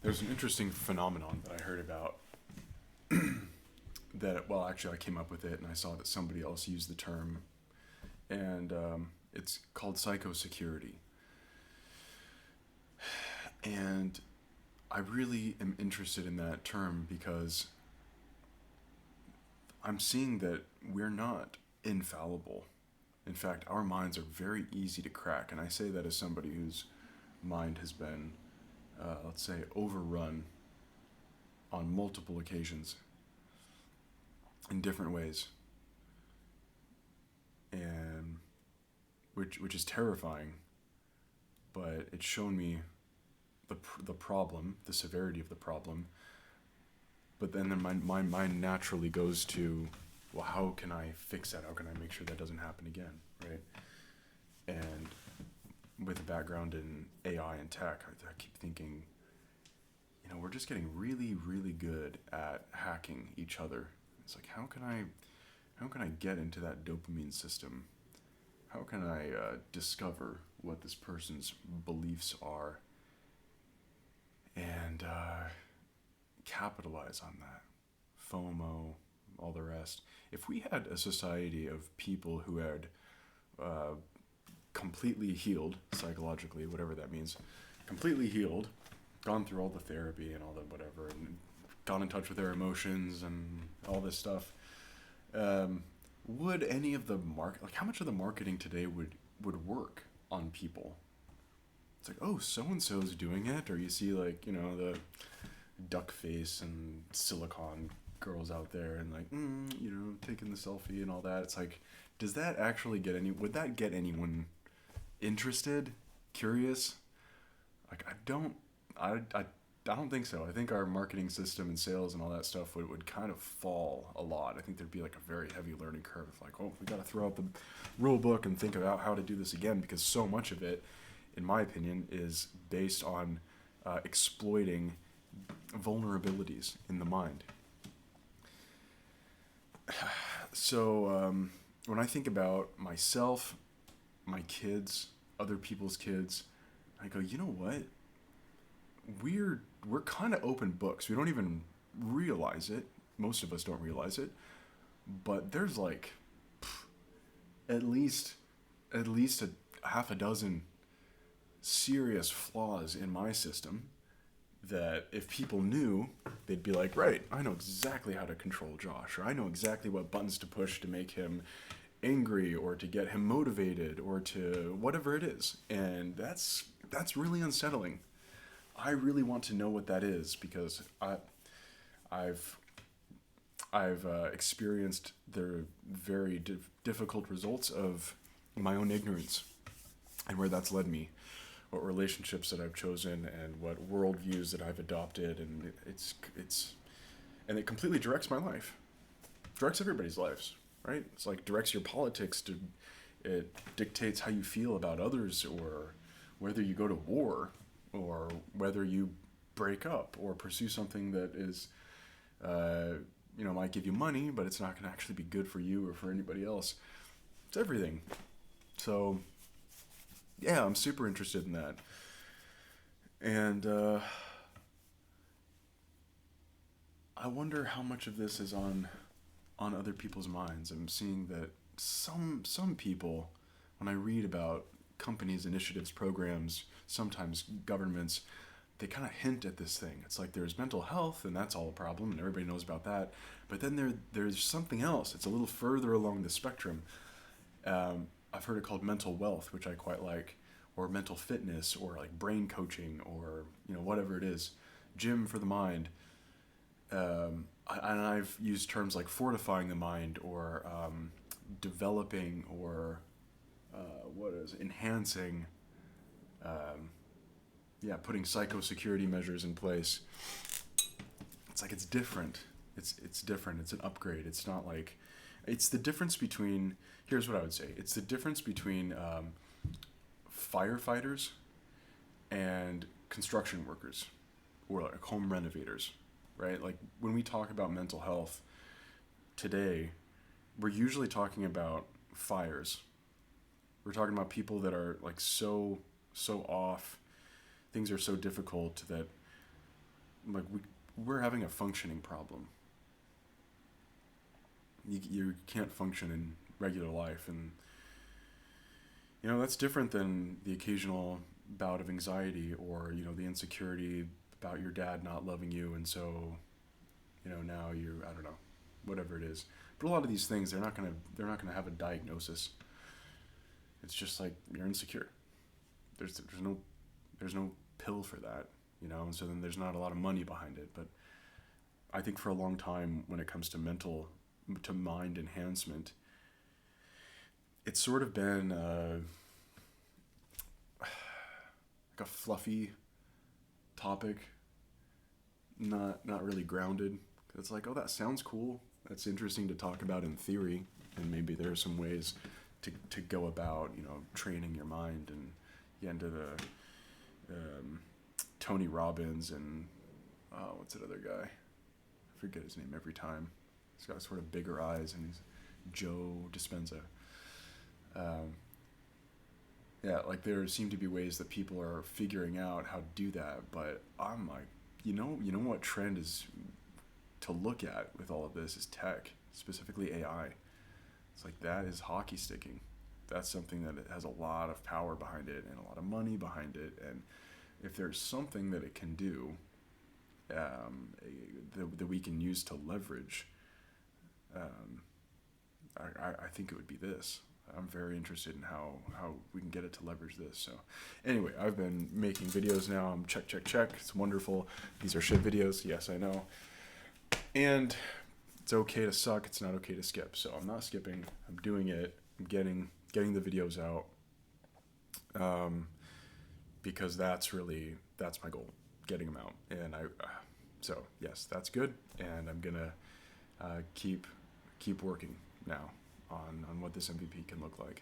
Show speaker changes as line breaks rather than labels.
There's an interesting phenomenon that I heard about that, well, actually, I came up with it and I saw that somebody else used the term, and it's called psychosecurity. And I really am interested in that term because I'm seeing that we're not infallible. In fact, our minds are very easy to crack, and I say that as somebody whose mind has been, let's say, overrun on multiple occasions in different ways, and which is terrifying. But it's shown me the problem, the severity of the problem. But then my mind naturally goes to, well, how can I fix that? How can I make sure that doesn't happen again, right? And with a background in AI and tech, I keep thinking, we're just getting really, really good at hacking each other. It's like, how can I get into that dopamine system? How can I discover what this person's beliefs are and capitalize on that? FOMO, all the rest. If we had a society of people who had uh, completely healed psychologically, whatever that means, completely healed, gone through all the therapy and all the whatever, and gone in touch with their emotions and all this stuff, um, would any of the how much of the marketing today would work on people? It's like, oh, so and so's doing it, or you see like the duck face and silicone girls out there and like taking the selfie and all that. It's like, does that actually would that get anyone interested, curious? Like, I don't think so. I think our marketing system and sales and all that stuff would kind of fall a lot. I think there'd be like a very heavy learning curve. Like, oh, we got to throw out the rule book and think about how to do this again, because so much of it, in my opinion, is based on exploiting vulnerabilities in the mind. So when I think about myself, my kids, other people's kids, I go, you know what? We're kind of open books. We don't even realize it. Most of us don't realize it. But there's like at least a half a dozen serious flaws in my system that if people knew, they'd be like, right, I know exactly how to control Josh, or I know exactly what buttons to push to make him angry or to get him motivated or to whatever it is. And that's really unsettling. I really want to know what that is because I've experienced the very difficult results of my own ignorance and where that's led me, what relationships that I've chosen and what worldviews that I've adopted, and and it completely directs my life, directs everybody's lives, right? It's like directs your politics. It dictates how you feel about others, or whether you go to war, or whether you break up or pursue something that is might give you money, but it's not going to actually be good for you or for anybody else. It's everything. So yeah, I'm super interested in that. And I wonder how much of this is on other people's minds. I'm seeing that some people, when I read about companies, initiatives, programs, sometimes governments, they kind of hint at this thing. It's like there's mental health, and that's all a problem, and everybody knows about that. But then there's something else. It's a little further along the spectrum. I've heard it called mental wealth, which I quite like, or mental fitness, or like brain coaching, or whatever it is, gym for the mind. And I've used terms like fortifying the mind, or developing, or enhancing. Um, yeah, putting psychosecurity measures in place. It's like it's different. It's different. It's an upgrade. It's not like it's the difference between. Here's what I would say. It's the difference between firefighters and construction workers, or like home renovators, right? Like when we talk about mental health today, we're usually talking about fires. We're talking about people that are like so off. Things are so difficult that like we're having a functioning problem. You can't function in regular life, and that's different than the occasional bout of anxiety, or the insecurity about your dad not loving you, and so now you, I don't know, whatever it is. But a lot of these things, they're not gonna have a diagnosis. It's just like you're insecure. There's no pill for that, and so then there's not a lot of money behind it. But I think for a long time, when it comes to mind enhancement, it's sort of been like a fluffy topic, not really grounded. It's like, oh, that sounds cool. That's interesting to talk about in theory, and maybe there are some ways to go about training your mind, and get into the Tony Robbins and what's that other guy? I forget his name every time. He's got sort of bigger eyes, and he's Joe Dispenza. Yeah, like there seem to be ways that people are figuring out how to do that, but I'm like, what trend is to look at with all of this is tech, specifically AI. It's like that is hockey sticking. That's something that it has a lot of power behind it and a lot of money behind it. And if there's something that it can do, that we can use to leverage, I think it would be this. I'm very interested in how we can get it to leverage this. So anyway, I've been making videos now. I'm check. It's wonderful. These are shit videos. Yes, I know. And it's okay to suck. It's not okay to skip. So I'm not skipping. I'm doing it. I'm getting the videos out. Because that's my goal, getting them out. And so yes, that's good. And I'm going to keep working now on what this MVP can look like.